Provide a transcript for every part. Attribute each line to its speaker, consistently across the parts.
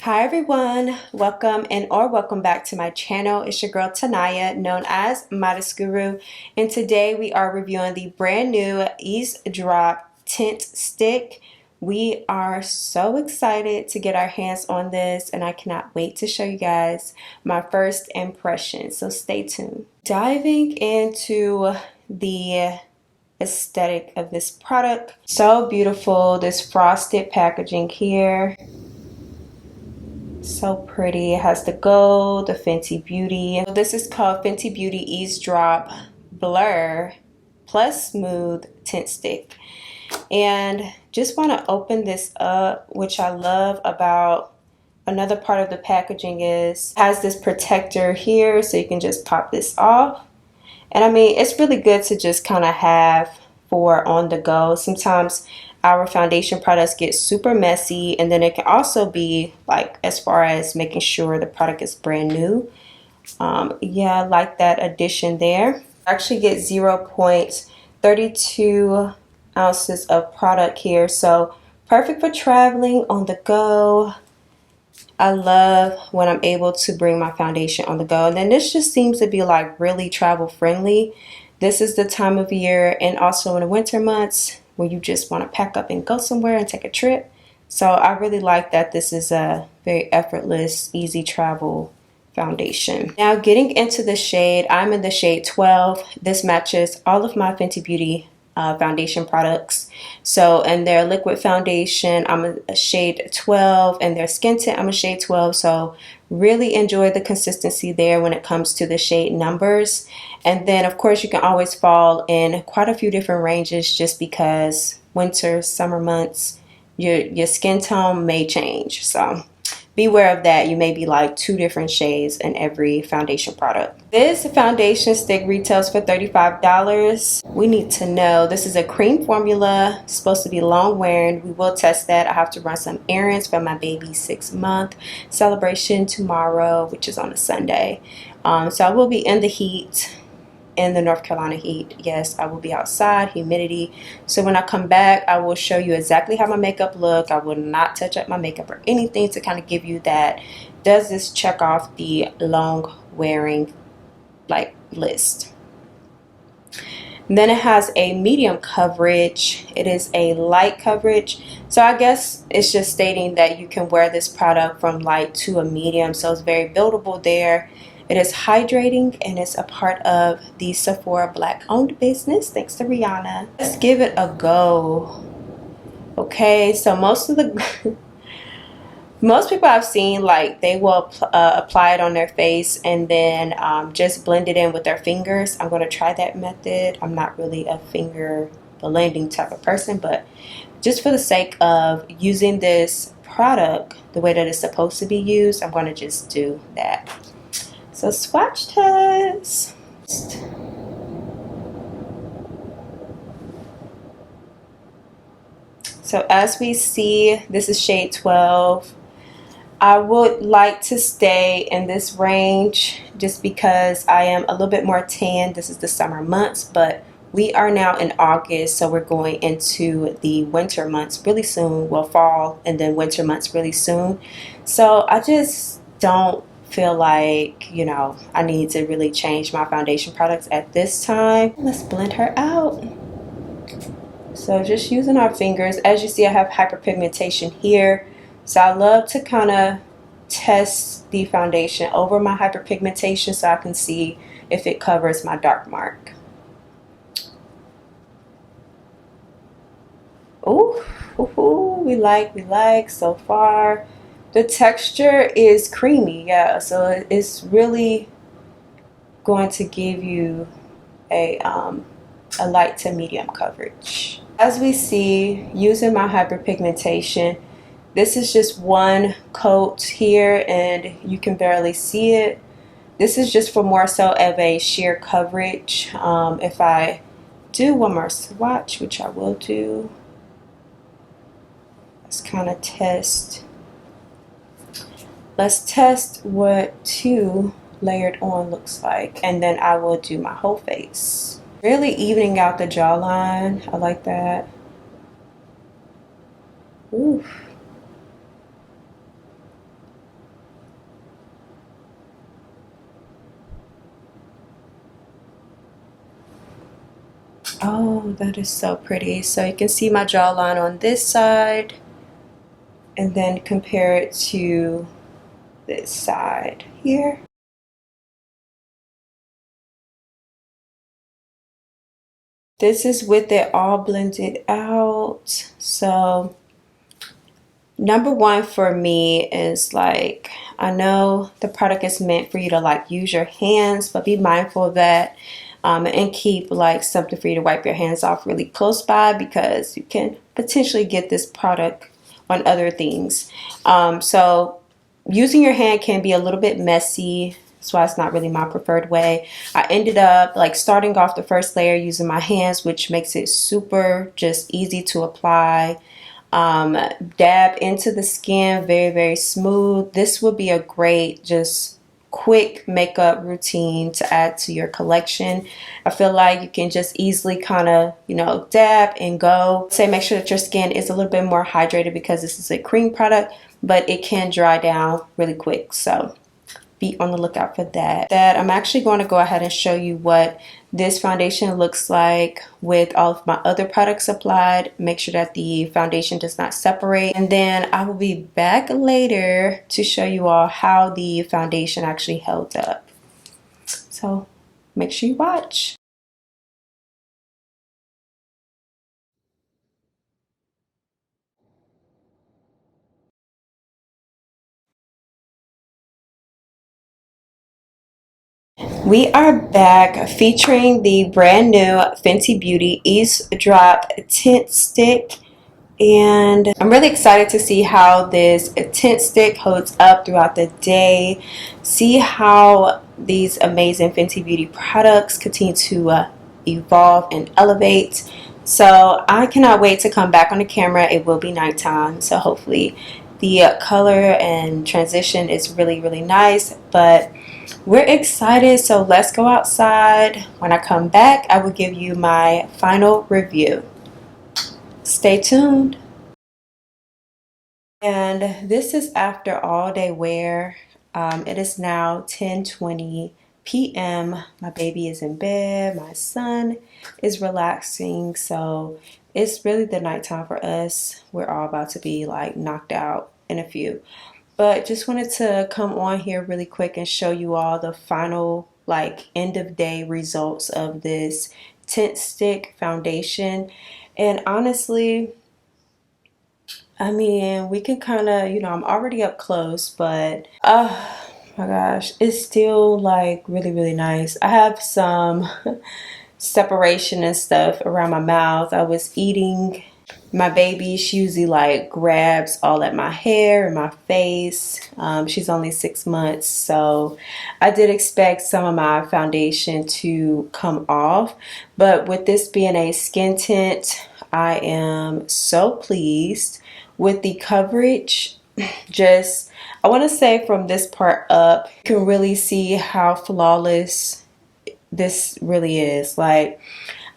Speaker 1: Hi everyone, welcome welcome back to my channel. It's your girl Tanaya, known as Modest Guru, and today we are reviewing the brand new EAZE Drop Tint Stick. We are so excited to get our hands on this, and I cannot wait to show you guys my first impression, so stay tuned. Diving into the aesthetic of this product, so beautiful, this frosted packaging here. So pretty. It has the gold, the Fenty Beauty. This is called Fenty Beauty EAZE Drop Blur Plus Smooth Tint Stick. And just want to open this up, which I love about another part of the packaging is it has this protector here, so you can just pop this off. And I mean, it's really good to just kind of have for on the go. Sometimes our foundation products get super messy, and then it can also be like as far as making sure the product is brand new. Yeah, I like that addition there. I actually get 0.32 ounces of product here, so perfect for traveling on the go. I love when I'm able to bring my foundation on the go, and then this just seems to be like really travel friendly. This is the time of year, and also in the winter months, where you just want to pack up and go somewhere and take a trip. So I really like that this is a very effortless, easy travel foundation. Now getting into the shade, I'm in the shade 12. This matches all of my Fenty Beauty foundation products. So in their liquid foundation, I'm a shade 12, and their skin tint, I'm a shade 12. So really enjoy the consistency there when it comes to the shade numbers. And then of course you can always fall in quite a few different ranges, just because winter, summer months, your skin tone may change. So beware of that. You may be like 2 different shades in every foundation product. This foundation stick retails for $35. We need to know this is a cream formula, supposed to be long wearing. We will test that. I have to run some errands for my baby's 6-month celebration tomorrow, which is on a Sunday. So I will be in the heat, in the North Carolina heat. Yes, I will be outside, humidity. So when I come back, I will show you exactly how my makeup look. I will not touch up my makeup or anything to kind of give you that, does this check off the long wearing like list. And then it has a medium coverage. It is a light coverage. So I guess it's just stating that you can wear this product from light to a medium. So it's very buildable there. It is hydrating, and it's a part of the Sephora Black owned business, thanks to Rihanna. Let's give it a go. Okay, so most people I've seen, like, they will apply it on their face and then just blend it in with their fingers. I'm going to try that method. I'm not really a finger blending type of person, but just for the sake of using this product the way that it's supposed to be used, I'm going to just do that. So swatch test. So as we see, this is shade 12. I would like to stay in this range just because I am a little bit more tan. This is the summer months, but we are now in August, so we're going into the winter months really soon. Well, fall and then winter months really soon. So I just don't feel like, you know, I need to really change my foundation products at this time. Let's blend her out. So just using our fingers. As you see, I have hyperpigmentation here, so I love to kind of test the foundation over my hyperpigmentation so I can see if it covers my dark mark. Ooh, we like so far. The texture is creamy, yeah, so it's really going to give you a light to medium coverage. As we see, using my hyperpigmentation, this is just one coat here and you can barely see it. This is just for more so of a sheer coverage. If I do one more swatch, which I will do, let's kind of test. Let's test what 2 layered on looks like, and then I will do my whole face. Really evening out the jawline. I like that. Ooh. Oh, that is so pretty. So you can see my jawline on this side and then compare it to this side here. This is with it all blended out. So number one for me is like, I know the product is meant for you to like use your hands, but be mindful of that. And keep like something for you to wipe your hands off really close by, because you can potentially get this product on other things. So using your hand can be a little bit messy. That's why it's not really my preferred way. I ended up like starting off the first layer using my hands, which makes it super just easy to apply. Dab into the skin, very, very smooth. This would be a great just quick makeup routine to add to your collection. I feel like you can just easily kind of, you know, dab and go. Say make sure that your skin is a little bit more hydrated, because this is a cream product, but it can dry down really quick. So be on the lookout for that. I'm actually going to go ahead and show you what this foundation looks like with all of my other products applied. Make sure that the foundation does not separate. And then I will be back later to show you all how the foundation actually held up. So make sure you watch. We are back featuring the brand new Fenty Beauty EAZE Drop Tint Stick. And I'm really excited to see how this tint stick holds up throughout the day. See how these amazing Fenty Beauty products continue to evolve and elevate. So I cannot wait to come back on the camera. It will be nighttime, so hopefully the color and transition is really, really nice. But we're excited, so let's go outside. When I come back, I will give you my final review. Stay tuned. And this is after all day wear. It is now 10:20 p.m. My baby is in bed. My son is relaxing. So it's really the nighttime for us. We're all about to be like knocked out in a few. But just wanted to come on here really quick and show you all the final like end of day results of this tint stick foundation. And honestly, I mean, we can kind of, you know, I'm already up close, but oh my gosh, it's still like really, really nice. I have some separation and stuff around my mouth. I was eating. My baby, she usually like grabs all at my hair and my face. She's only 6 months, so I did expect some of my foundation to come off. But with this being a skin tint, I am so pleased with the coverage. Just, I want to say from this part up, you can really see how flawless this really is. Like,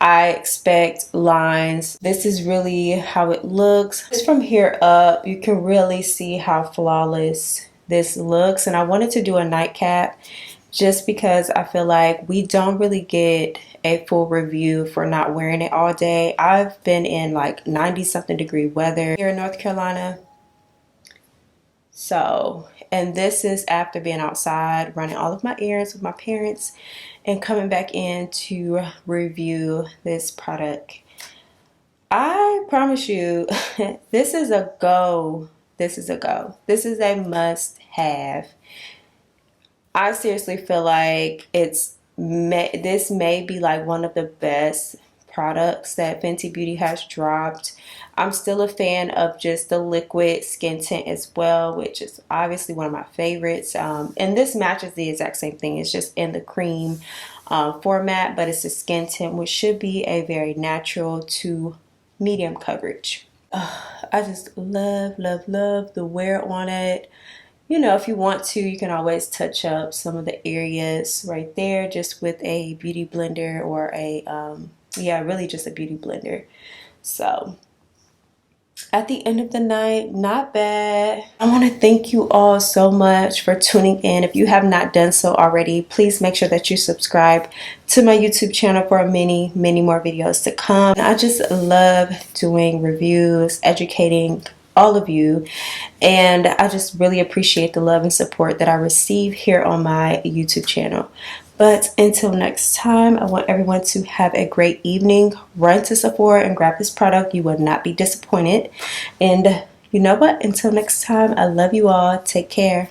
Speaker 1: I expect lines. This is really how it looks. Just from here up, you can really see how flawless this looks. And I wanted to do a nightcap just because I feel like we don't really get a full review for not wearing it all day. I've been in like 90 something degree weather here in North Carolina. So, and this is after being outside, running all of my errands with my parents and coming back in to review this product. I promise you, this is a go. This is a go. This is a must have. I seriously feel like this may be like one of the best products that Fenty Beauty has dropped. I'm still a fan of just the liquid skin tint as well, which is obviously one of my favorites. And this matches the exact same thing. It's just in the cream format, but it's a skin tint, which should be a very natural to medium coverage. I just love, love, love the wear on it. You know, if you want to, you can always touch up some of the areas right there just with a beauty blender or a, yeah, really just a beauty blender. So at the end of the night, not bad. I want to thank you all so much for tuning in. If you have not done so already, please make sure that you subscribe to my YouTube channel for many more videos to come. I just love doing reviews, educating all of you, and I just really appreciate the love and support that I receive here on my YouTube channel. But until next time, I want everyone to have a great evening. Run to Sephora and grab this product. You will not be disappointed. And you know what? Until next time, I love you all. Take care.